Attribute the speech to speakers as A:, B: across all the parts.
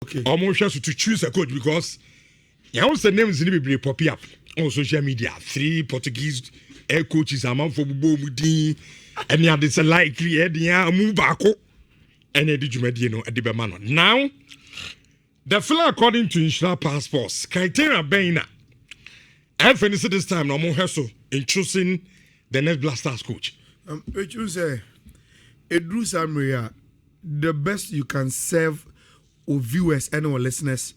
A: Okay.
B: Almost to choose a coach because you know the names in the pop up on social media. 3 Portuguese air coaches among for Bobudi and yeah, it's a likely move back and did you at the Bemano. Now the fella according to Nhyira passports, criteria Baina. I finished this time no more hassle in choosing the next Blasters coach.
A: Which you say Edru Samria, the best you can serve our viewers and our listeners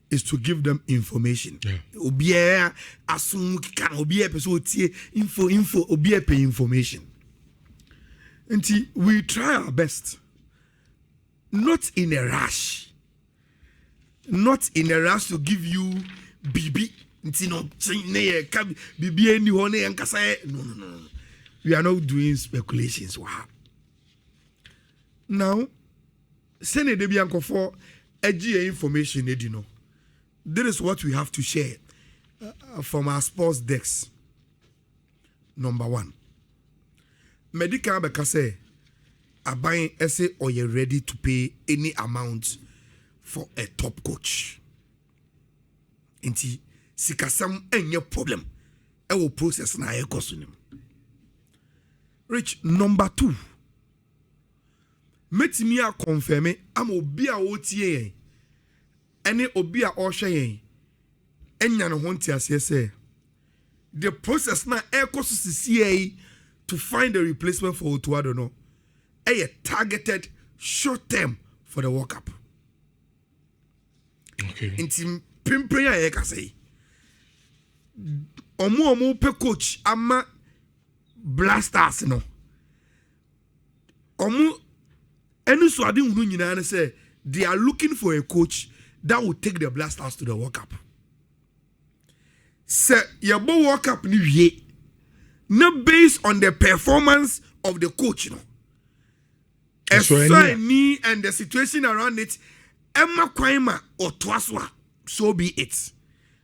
A: is to give them information. Obia asum kan obia person tie info obia pay information. And we try our best. Not in a rush. Not in a rush to give you BB. No. We are not doing speculations. Wow. Now, send a debianco for EGA information, you know. This is what we have to share from our sports decks. Number 1. Medical Bekase are buying essay or you're ready to pay any amount for a top coach. Inti sikasam any problem. I will process na ekosunim. Rich, number 2. Metimi a confirm am obi a otie ene obi a ohwe enya no honti ase say the process na ekosu to find a replacement for Otuado no targeted short term for the World Cup.
B: Okay.
A: Inti pimpre ya ka say omo pe coach ama Blasters no omo enu so ade hunu nyina na say they are looking for a coach that will take the Blasters to the World Cup. Say yabo World Cup ni wie not based on the performance of the coach no. Me and the situation around it Emma Kwaima or Twaswa, so be it.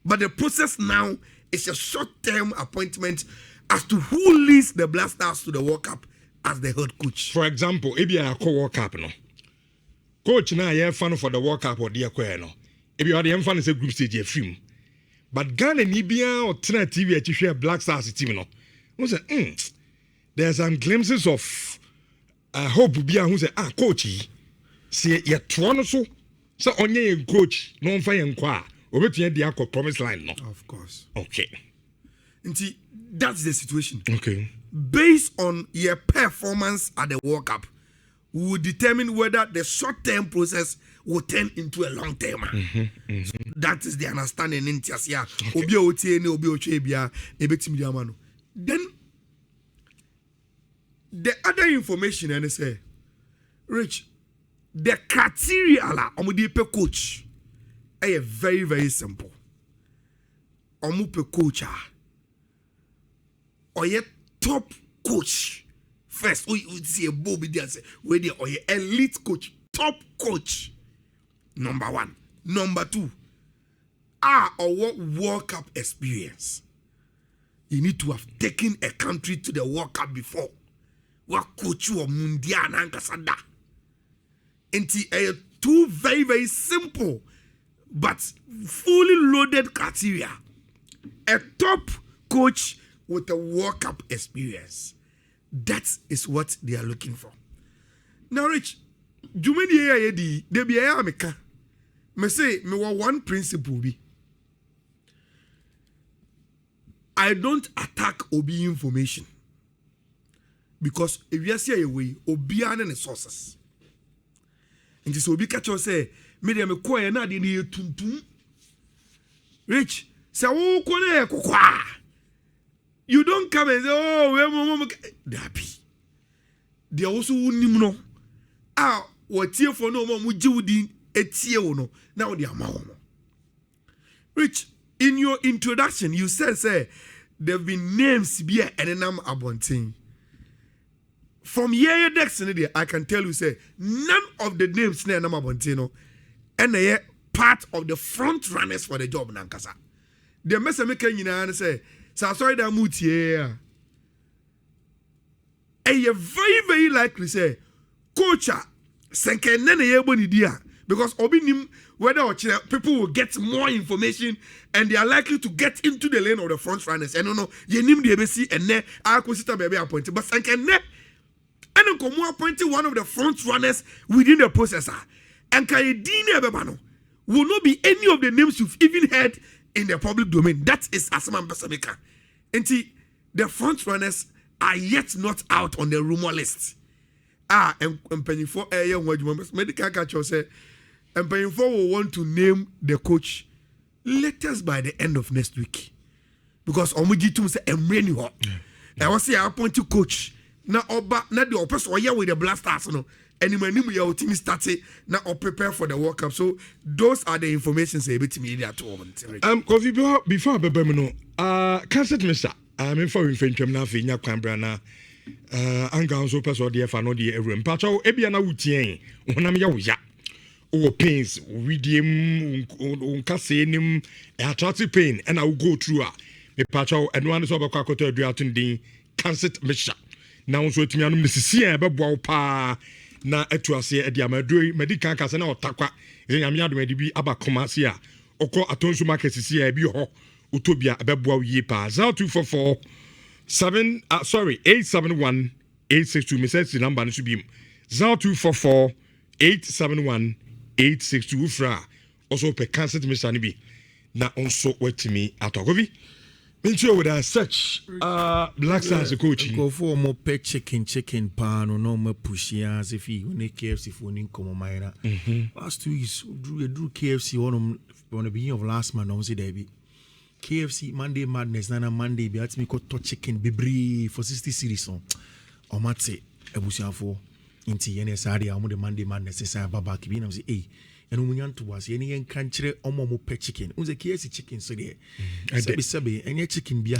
A: But the process now is a short-term appointment as to who leads the Blasters to the World Cup as the head coach.
B: For example, if you are a World Cup, no coach now you fan for the World Cup or the no. If you are the fan is a group stage film, but Ghana Nibia or Tina TV to share Black Stars team no. Who say there's some glimpses of hope be who say coachy see you twan so onye coach no fa yenkwa obetua dia ko promise line no.
A: Of course.
B: Okay.
A: Nti that's the situation.
B: Okay.
A: Based on your performance at the World Cup, we will determine whether the short-term process will turn into a long-term. So that is the understanding in Tiasia. Obi otie ni obi ochwe bia ebetimi dia mano. Then the other information and say, Rich, the criteria la omudi pe coach is very very simple. Omu pe coach or ye top coach first. We see a Bobby there say where they or ye elite coach, top coach. Number 1. Number 2. Or what World Cup experience. You need to have taken a country to the World Cup before. What coach you or Mundial and Kasada. Into 2 very very simple but fully loaded criteria. A top coach with a World Cup experience. That is what they are looking for. Now, Rich, do many years they be a meka. Me say me one principle be. I don't attack Obi information because if you see a way, Obi and the sources. And this Obi catch you say, me dem koye na de ne tuntum. Rich, say wo ko na kokwa. You don't come and say, oh, we dabi. They also unim no. What here for no more mujudi etie no. Now they are mao. Rich, in your introduction, you said, say, there have been names be and name abonting. From here next I can tell you, say, none of the names name abonting and they are part of the front runners for the job nankasa. The message making you say, so sorry that mutie. And you very very likely say, coach, senke nene ye boni dia because obi nim whether or people will get more information and they are likely to get into the lane of the front runners. And no, you name the ABC and ne I consider baby appointed, but I can ne and then appointed one of the front runners within the processor. And Kayedine Bebano will not be any of the names you've even heard in the public domain. That is Asman Basamika. And the front runners are yet not out on the rumor list. And penny for a young medical catcher say. And Paying will want to name the coach latest by the end of next week. Because Omujitum say Emreni ho. I was say I appoint to coach. Now Oba na the person or with the Blasters no. And when your team started now prepare for the World Cup. So those are the information say bit me at all.
B: Coffee before Bebemino, can't mister. I'm in for infantry now for Yakwambrana. Anga so person dear for no dear room. Pacho Ebiana Wutien. When I'm ya. Or pains, redeem, uncasenim, attractive pain, and I will go through her. Me pacho, and one is over Kakoto Driatin, cancer measure. Now, so to me, I'm Mrs. Eba pa na etuase e dia madui medical kasa na otakwa. Then I'm yard may be aba commercia. Oko atonsu market is here, be ho, utopia, abeboa ye pa. 0244 871 862. Message the number should be 0244 871 862 fra also per cancer to Mr. Nibi na also wait to me at Ogovi. Mincho with a search Black Stars coach.
C: Go for more pet chicken pan or no more pushy as if he when KFC for income minor. Last 2 weeks drew KFC on the beginning of last month on Debbie. KFC Monday Madness Nana Monday be at me got to chicken be for 60 series on or matse ebusian for inti NSR amu the Monday Madness say baba kibi na say eh enu munyan to was ye ne kan kire omo pet chicken unze KFC chicken so there sabe any chicken be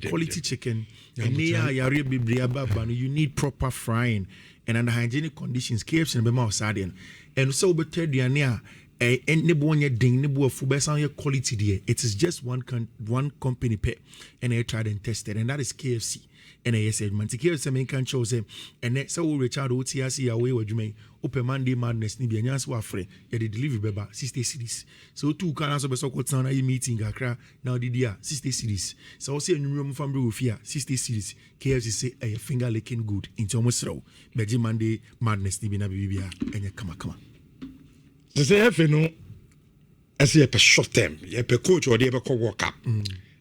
C: quality chicken and ya yare bebre ababa no you need proper frying and under hygienic conditions KFC be ma sadian and so be teduane a and ne bo onye ding ne bo afu be san ye quality there. It is just one company pay and they tried and tested and that is KFC. And I said, man, KFC main can show them and next so Richard OTRC away what you may open Monday Madness ni be nyans wa free ye the delivery beba 60 cities. So two can also be so called sound a meeting Accra now the dia 60 cities. So say new from Rufia 60 cities. KFC say a finger licking good into almost row. Beji Monday Madness ni be na bibia and come.
B: The say no I say a short term, a coach or the World Cup.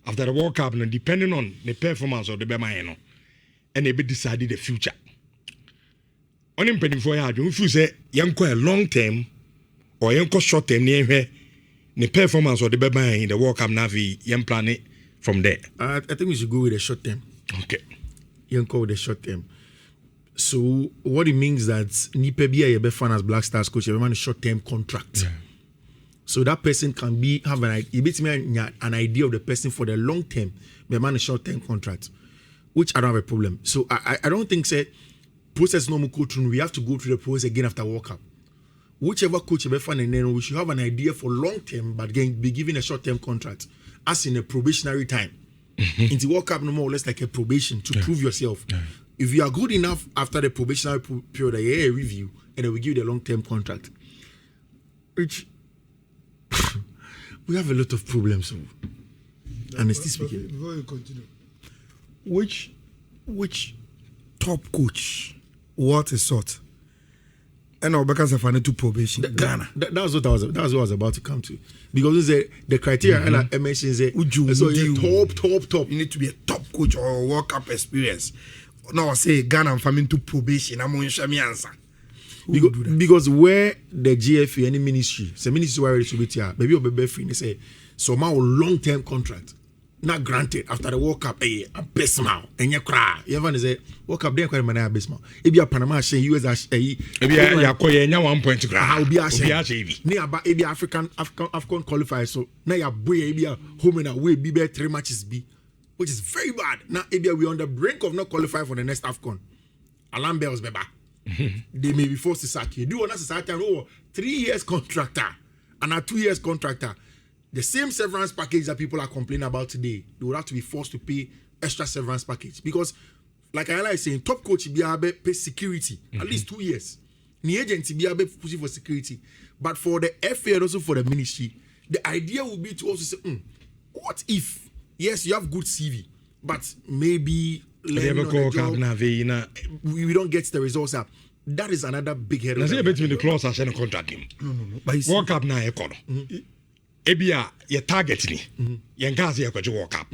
B: After the World Cup, and depending on the performance of the Bema, and they be decided the future. On him penny for you, if you say young a long term or young short term near here, the performance of the Bema in the World Cup Navi, young planet from there.
C: I think we should go with the short term.
B: Okay.
C: Young call the short term. So what it means that Nipebia you be fan as Black Stars coach, you have a short term contract. Yeah. So that person can have an idea of the person for the long term, but man a short term contract, which I don't have a problem. So I don't think say process normal coaching. We have to go through the process again after World Cup. Whichever coach you be fan and then we should have an idea for long term, but be given a short term contract, as in a probationary time. In the World Cup, no more or less like a probation to prove yourself. Yeah. If you are good enough after the probationary period, a review, and then we give you the long term contract. Which we have a lot of problems. Honestly speaking.
A: Before you continue, which top coach, what is sort? And now because of to probation, Ghana.
C: That's what I was about to come to. Because the criteria I mentioned is top.
A: You need to be a top coach or World Cup experience. Now I say Ghana and family to probation. I'm going to show me answer.
C: Because where the GFA any ministry, the ministry where it should be here, maybe you'll be free. They say so my long-term contract not granted after the World Cup. A best mal and you cry. You ever say World Cup? They quite man best mal. If you are Panama, US, if you are 1 point to grab, I'll be a nearby African qualifiers. So now you are boy, home and away, be 3 matches be, which is very bad. Now we on the brink of not qualifying for the next AFCON. Alarm bells, baby. They may be forced to sack you. Do another society 3 years contractor and a 2 years contractor. The same severance package that people are complaining about today, they would have to be forced to pay extra severance package because, like Ayala is saying, top coach be able pay security at least 2 years. The agency be able pushing for security, But for the FA and also for the ministry, the idea would be to also say, what if, yes, you have good CV, but maybe learning on the job, we don't get the results up. That is another big head.
B: Now, between the clause and the contract.
C: No. But
B: World Cup now, Ebia, your target ni, your guys here could World Cup.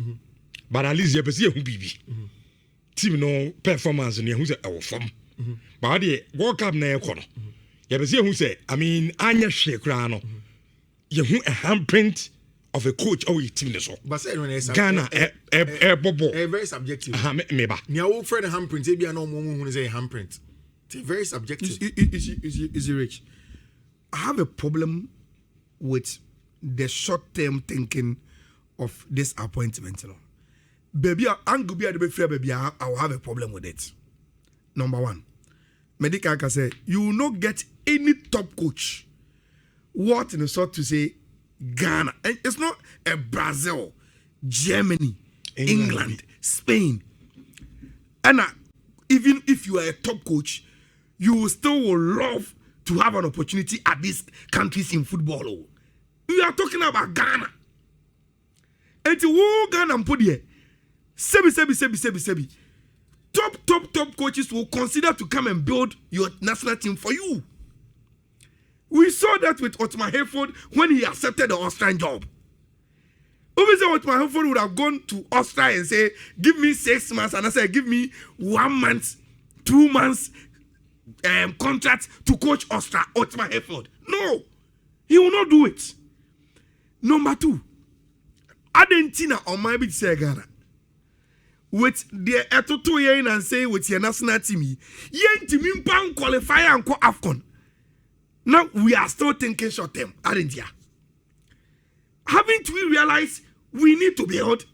B: But at least you see who BB. Team no performance in who's our form. But the World Cup now, you see who say, I mean, Anya Shekrano, you a handprint of a coach or a team.
C: But
B: Ghana, Bobo,
C: very subjective.
B: Maybe.
C: Your old friend handprint, maybe I know who is a handprint. It's very subjective.
A: Is rich. I have a problem with the short-term thinking of this appointment. You know. Baby, I'm going to be fair, baby. I will have a problem with it. Number one, Medical can say you will not get any top coach. What in the sort to say Ghana? And it's not a Brazil, Germany, England, Spain, and even if you are a top coach, you will still love to have an opportunity at these countries in football. We are talking about Ghana. And to Ghana and put here, sebi. Top coaches will consider to come and build your national team for you. We saw that with Otmar Hayford when he accepted the Austrian job. Obviously, Otmar Hayford would have gone to Austria and say, give me 6 months, and I said, give me 1 month, 2 months contract to coach Austria, Otmar Hayford. No, he will not do it. Number 2, Argentina or maybe say Ghana. With the etoto yen and say with your national team, yen team pan qualify and go AFCON. Now we are still thinking short term, aren't ya? Haven't we realized we need to build?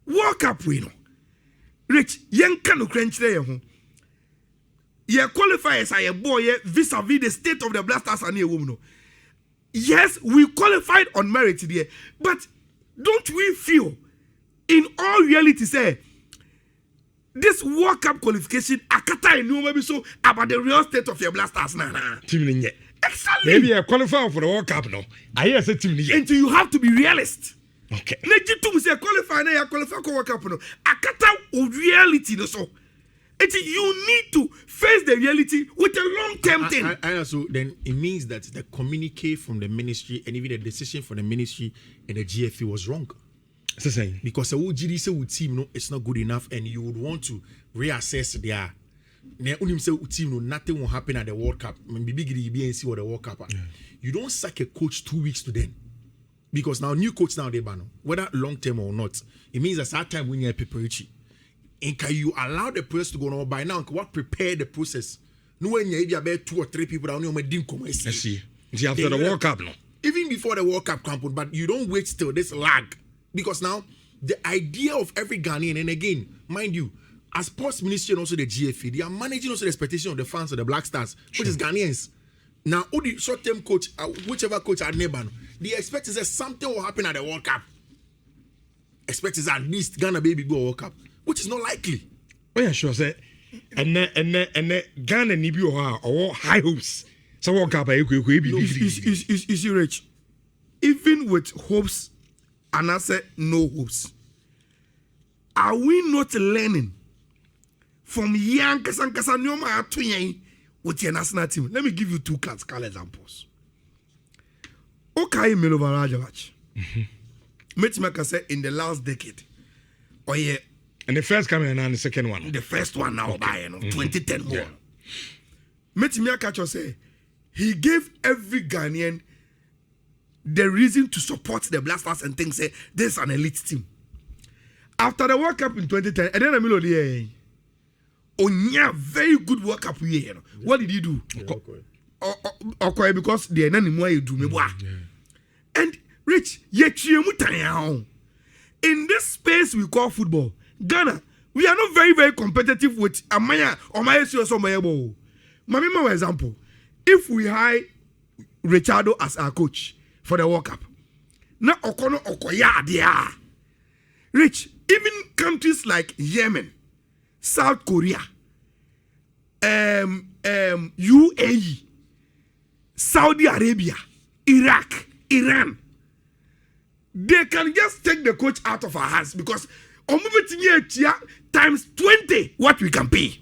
A: World Cup we know. Rich, yen can crunch there. Ye qualifiers are a boy vis-a-vis the state of the Blasters and a woman. Yes, we qualified on merit there, but don't we feel? In all reality, say this World Cup qualification, akata knew maybe so about the real state of your Blasters. Exactly.
B: Maybe I qualify for the World Cup now. I hear say team.
A: And you have to be realist.
B: Okay.
A: Legitimate say qualify now, you qualify for World Cup no. Akata of reality no so. You need to face the reality with a long-term thing.
C: And also, then it means that the communique from the ministry and even the decision from the ministry and the GFA was wrong. Because the GDC team, no, it's not good enough, and you would want to reassess their. Team, no, nothing will happen at the World Cup. And see what the World Cup. You don't sack a coach 2 weeks to then, because now new coach now they ban whether long term or not. It means that that time when you are preparing, and can you allow the process to go on by now? What prepare the process? No, when you have 2 or 3 people that only didn't come.
B: See after the World Cup, no.
C: Even before the World Cup campaign, but you don't wait till this lag. Because now, the idea of every Ghanaian, and again, mind you, as sports ministry and also the GFA, they are managing also the expectation of the fans of the Black Stars, which is Ghanaians. Now, all the short-term coach, whichever coach are neighbor, they expect is that something will happen at the World Cup. Expect is at least Ghana baby go World Cup, which is not likely.
B: Oh yeah, sure. Say, and Ghana ni bi or high hopes. So World Cup
A: is rich. Even with hopes. And I said, no hopes. Are we not learning from young Kasankasanyoma to with your national team? Let me give you 2 classical examples. Okay, Milovarajavac. Matchmaker said in the last decade. Oh, yeah.
B: And the first coming and the second one.
A: The first one now by 2010 more. Yeah. Matchmaker said he gave every Ghanaian the reason to support the Blasters and think say this is an elite team. After the World Cup in 2010, and then the middle of the year, Onya very good World Cup year. What did he do? Okay, because the enemy more you do me. And Rich, in this space we call football, Ghana, we are not very competitive with Amaya or Mayesio Somayabo. Mamima example, if we hire Richardo as our coach for the World Cup. Now, Okoya, Rich, even countries like Yemen, South Korea, UAE, Saudi Arabia, Iraq, Iran. They can just take the coach out of our hands because times 20 what we can pay.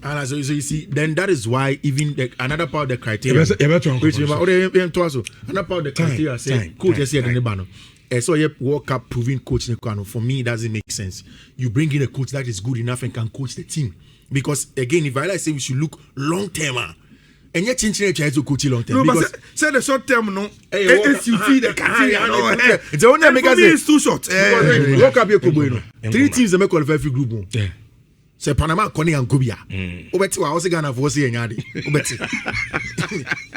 C: And so you see, then that is why even another part of the criteria. Another part of the criteria say coach is here in the banner. So you World Cup proving coach for me it doesn't make sense. You bring in a coach that is good enough and can coach the team. Because again, if I say we should look long term, and yet change to coach long term.
A: No, but say the short term, no. SUV the criteria.
C: It's only because
A: it's too short.
C: World Cup 3 teams that make qualify for group 1. Yeah. Say Panama, Connie and Gubia. Obeti wa also Ghana for say nyadi. Obeti.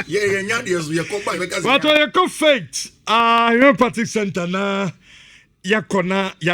C: Yeah, nyadi we come back because
B: what are your fate? Patrick Center na ya kona ya